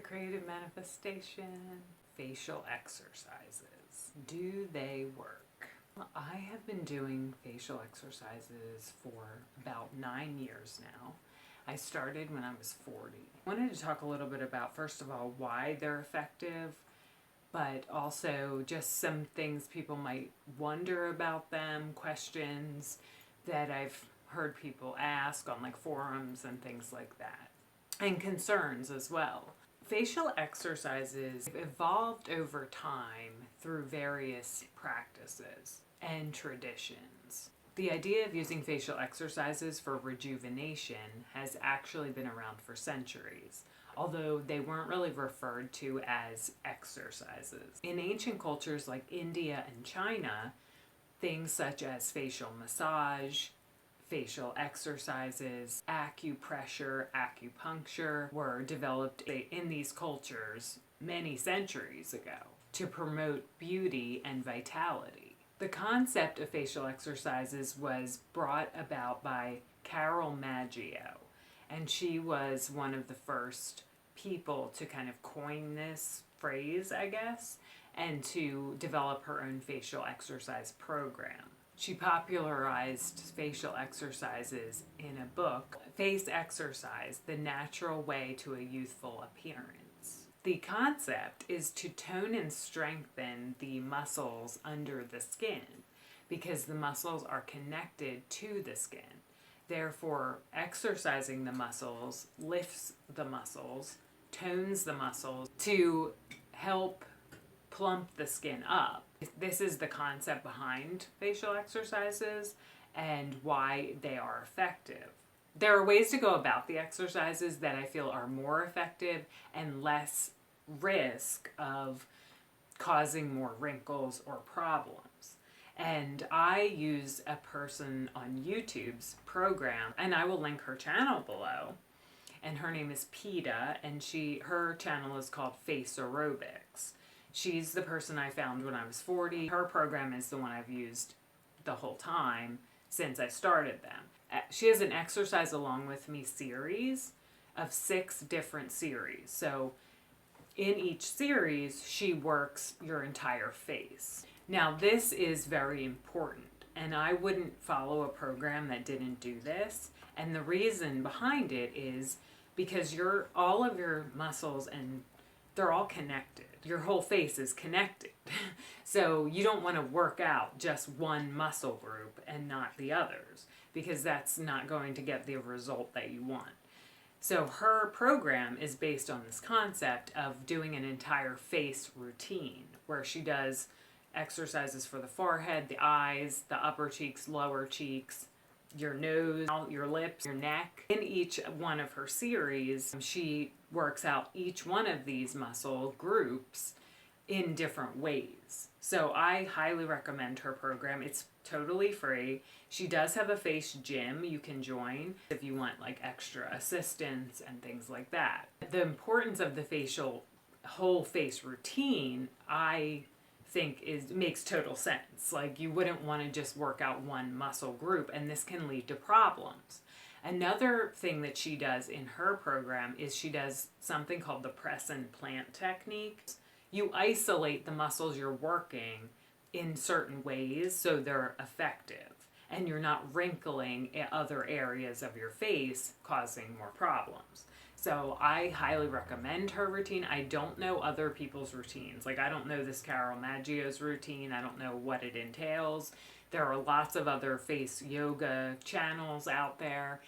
creative manifestation. Facial exercises. Do they work? I have been doing facial exercises for about 9 years now. I started when I was 40. I wanted to talk a little bit about, first of all, why they're effective, but also just some things people might wonder about them, questions that I've heard people ask on like forums and things like that, and concerns as well. Facial exercises evolved over time through various practices and traditions. The idea of using facial exercises for rejuvenation has actually been around for centuries, although they weren't really referred to as exercises. In ancient cultures like India and China, things such as facial massage, facial exercises, acupressure, acupuncture were developed in these cultures many centuries ago to promote beauty and vitality. The concept of facial exercises was brought about by Carol Maggio, and she was one of the first people to kind of coin this phrase, I guess, and to develop her own facial exercise program. She popularized facial exercises in a book, Face Exercise, The Natural Way to a Youthful Appearance. The concept is to tone and strengthen the muscles under the skin because the muscles are connected to the skin. Therefore, exercising the muscles lifts the muscles, tones the muscles to help plump the skin up. This is the concept behind facial exercises and why they are effective. There are ways to go about the exercises that I feel are more effective and less risk of causing more wrinkles or problems. And I use a person on YouTube's program, and I will link her channel below. And her name is PETA, and her channel is called Facerobics. She's the person I found when I was 40. Her program is the one I've used the whole time since I started them. She has an exercise along with me series of 6 different series. So in each series, she works your entire face. Now this is very important, and I wouldn't follow a program that didn't do this. And the reason behind it is because all of your muscles, and they're all connected. Your whole face is connected. So you don't want to work out just one muscle group and not the others, because that's not going to get the result that you want. So her program is based on this concept of doing an entire face routine where she does exercises for the forehead, the eyes, the upper cheeks, lower cheeks, your nose, your lips, your neck. In each one of her series, she works out each one of these muscle groups in different ways. So I highly recommend her program. It's totally free. She does have a face gym you can join if you want like extra assistance and things like that. The importance of the whole face routine, I think makes total sense. Like, you wouldn't want to just work out one muscle group, and this can lead to problems. Another thing that she does in her program is she does something called the press and plant technique. You isolate the muscles you're working in certain ways so they're effective, and you're not wrinkling other areas of your face, causing more problems. So I highly recommend her routine. I don't know other people's routines. Like, I don't know this Carol Maggio's routine. I don't know what it entails. There are lots of other face yoga channels out there.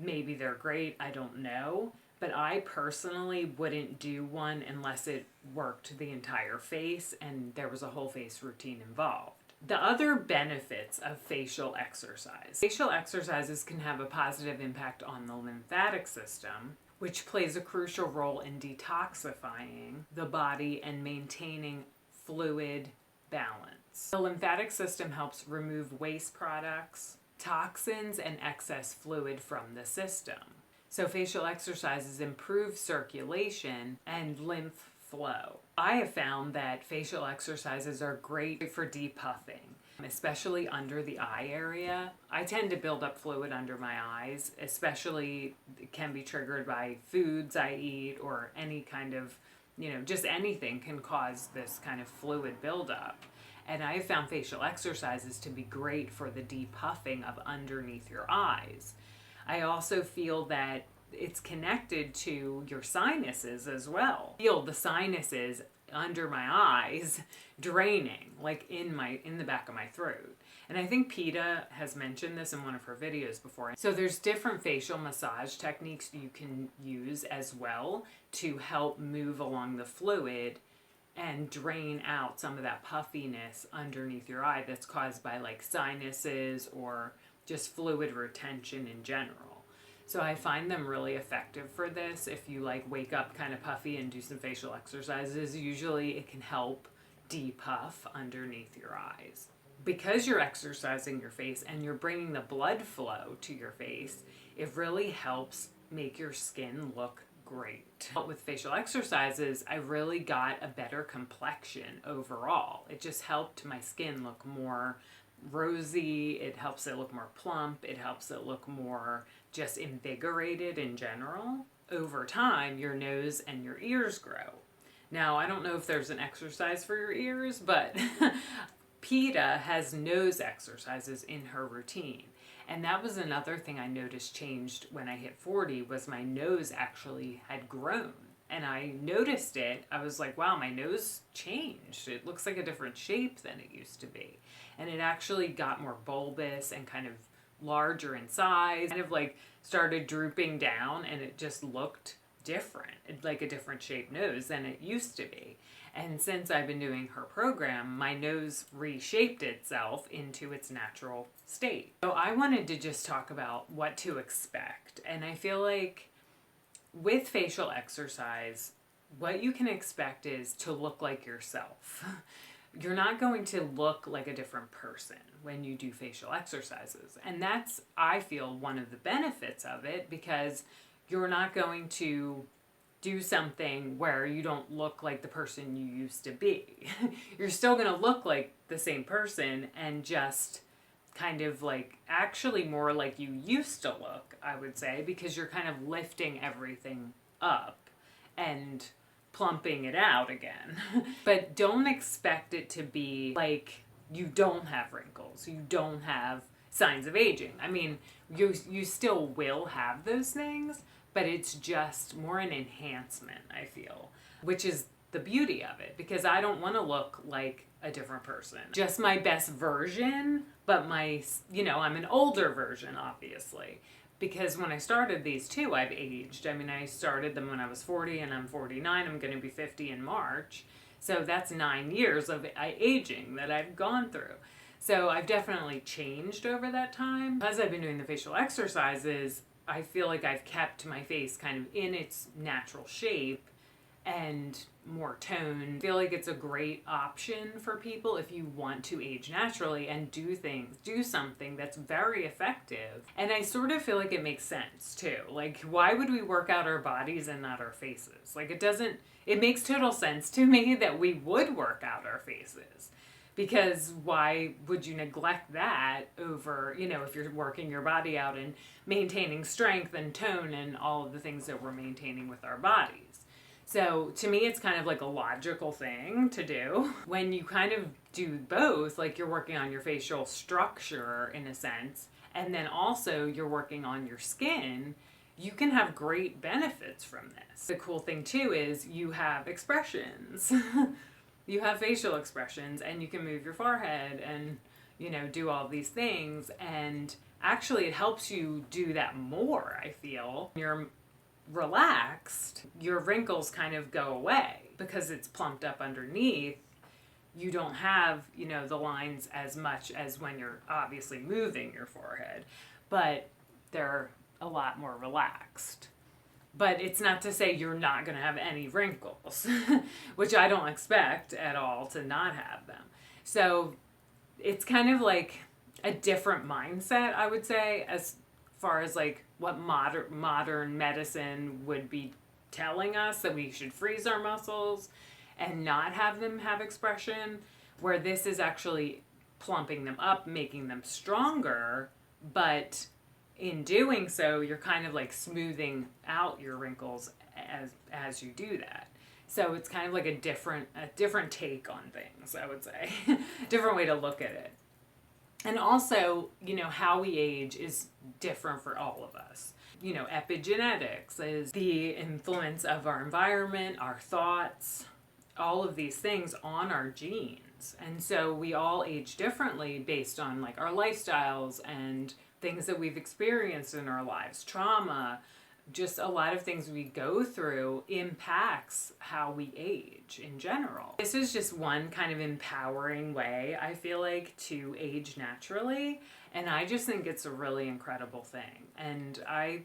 Maybe they're great. I don't know. But I personally wouldn't do one unless it worked the entire face and there was a whole face routine involved. The other benefits of facial exercise. Facial exercises can have a positive impact on the lymphatic system, which plays a crucial role in detoxifying the body and maintaining fluid balance. The lymphatic system helps remove waste products, toxins, and excess fluid from the system. So facial exercises improve circulation and lymph flow. I have found that facial exercises are great for depuffing. especially under the eye area. I tend to build up fluid under my eyes, especially it can be triggered by foods I eat or any kind of, just anything can cause this kind of fluid buildup. And I have found facial exercises to be great for the depuffing of underneath your eyes. I also feel that it's connected to your sinuses as well. I feel the sinuses under my eyes draining, like in the back of my throat. And I think PETA has mentioned this in one of her videos before. So there's different facial massage techniques you can use as well to help move along the fluid and drain out some of that puffiness underneath your eye that's caused by like sinuses or just fluid retention in general. So I find them really effective for this. If you like wake up kind of puffy and do some facial exercises, usually it can help depuff underneath your eyes. Because you're exercising your face and you're bringing the blood flow to your face, it really helps make your skin look great. But with facial exercises, I really got a better complexion overall. It just helped my skin look more rosy. It helps it look more plump. It helps it look more just invigorated in general. Over time, your nose and your ears grow. Now, I don't know if there's an exercise for your ears, but PETA has nose exercises in her routine. And that was another thing I noticed changed when I hit 40 was my nose actually had grown. And I noticed it. I was like, wow, my nose changed. It looks like a different shape than it used to be. And it actually got more bulbous and kind of larger in size. Kind of like started drooping down and it just looked different. Like a different shaped nose than it used to be. And since I've been doing her program, my nose reshaped itself into its natural state. So I wanted to just talk about what to expect. And I feel like with facial exercise, what you can expect is to look like yourself. You're not going to look like a different person when you do facial exercises. And that's, I feel, one of the benefits of it, because you're not going to do something where you don't look like the person you used to be. You're still going to look like the same person and just kind of like actually more like you used to look, I would say, because you're kind of lifting everything up and plumping it out again. But don't expect it to be like you don't have wrinkles, you don't have signs of aging. I mean, you still will have those things, but it's just more an enhancement, I feel, which is the beauty of it, because I don't want to look like a different person. Just my best version, but I'm an older version, obviously. Because when I started these two, I've aged. I mean, I started them when I was 40 and I'm 49. I'm going to be 50 in March. So that's 9 years of aging that I've gone through. So I've definitely changed over that time. As I've been doing the facial exercises, I feel like I've kept my face kind of in its natural shape and more toned. I feel like it's a great option for people if you want to age naturally and do something that's very effective. And I sort of feel like it makes sense too. Like, why would we work out our bodies and not our faces? Like, it makes total sense to me that we would work out our faces. Because why would you neglect that over, if you're working your body out and maintaining strength and tone and all of the things that we're maintaining with our bodies? So to me, it's kind of like a logical thing to do. When you kind of do both, like you're working on your facial structure in a sense, and then also you're working on your skin, you can have great benefits from this. The cool thing too is you have expressions. You have facial expressions and you can move your forehead and, do all these things. And actually it helps you do that more, I feel. You're relaxed, your wrinkles kind of go away because it's plumped up underneath. You don't have, the lines as much as when you're obviously moving your forehead, but they're a lot more relaxed. But it's not to say you're not going to have any wrinkles, which I don't expect at all to not have them. So it's kind of like a different mindset, I would say, as far as like what modern medicine would be telling us, that we should freeze our muscles and not have them have expression, where this is actually plumping them up, making them stronger, but in doing so, you're kind of like smoothing out your wrinkles as you do that. So it's kind of like a different take on things, I would say. Different way to look at it. And also, you know, how we age is different for all of us. You know, epigenetics is the influence of our environment, our thoughts, all of these things on our genes. And so we all age differently based on like our lifestyles and things that we've experienced in our lives, trauma, just a lot of things we go through impacts how we age in general. This is just one kind of empowering way, I feel like, to age naturally. And I just think it's a really incredible thing. And I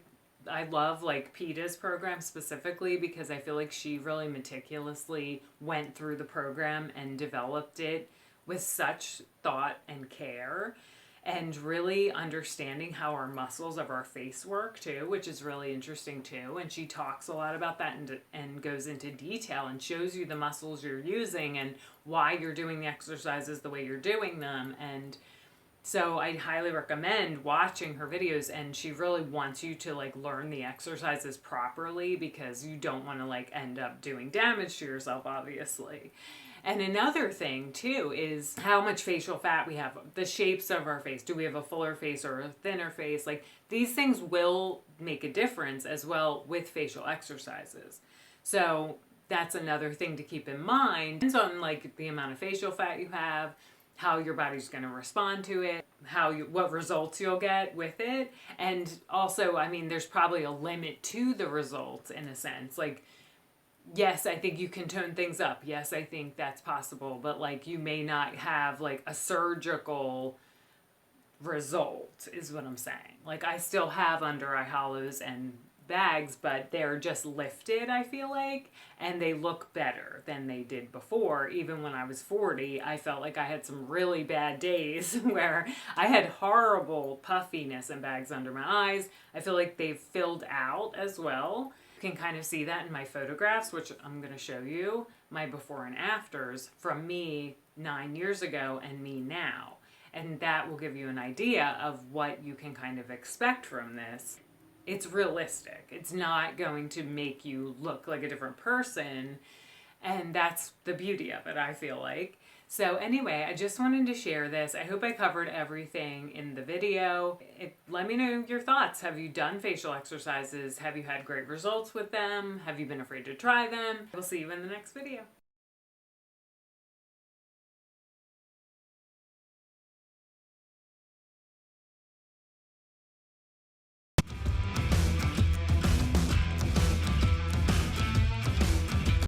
love like PETA's program specifically because I feel like she really meticulously went through the program and developed it with such thought and care. And really understanding how our muscles of our face work too, which is really interesting too. And she talks a lot about that and goes into detail and shows you the muscles you're using and why you're doing the exercises the way you're doing them. And so I highly recommend watching her videos, and she really wants you to like learn the exercises properly because you don't want to like end up doing damage to yourself, obviously. And another thing too is how much facial fat we have, the shapes of our face. Do we have a fuller face or a thinner face? Like these things will make a difference as well with facial exercises. So that's another thing to keep in mind. Depends on like the amount of facial fat you have, how your body's going to respond to it, what results you'll get with it. And also, I mean, there's probably a limit to the results in a sense. Like, yes, I think you can tone things up. Yes, I think that's possible. But like you may not have like a surgical result is what I'm saying. Like I still have under eye hollows and bags, but they're just lifted, I feel like, and they look better than they did before. Even when I was 40, I felt like I had some really bad days where I had horrible puffiness and bags under my eyes. I feel like they've filled out as well. You can kind of see that in my photographs, which I'm going to show you, my before and afters from me 9 years ago and me now. And that will give you an idea of what you can kind of expect from this. It's realistic. It's not going to make you look like a different person. And that's the beauty of it, I feel like. So anyway, I just wanted to share this. I hope I covered everything in the video. Let me know your thoughts. Have you done facial exercises? Have you had great results with them? Have you been afraid to try them? We'll see you in the next video.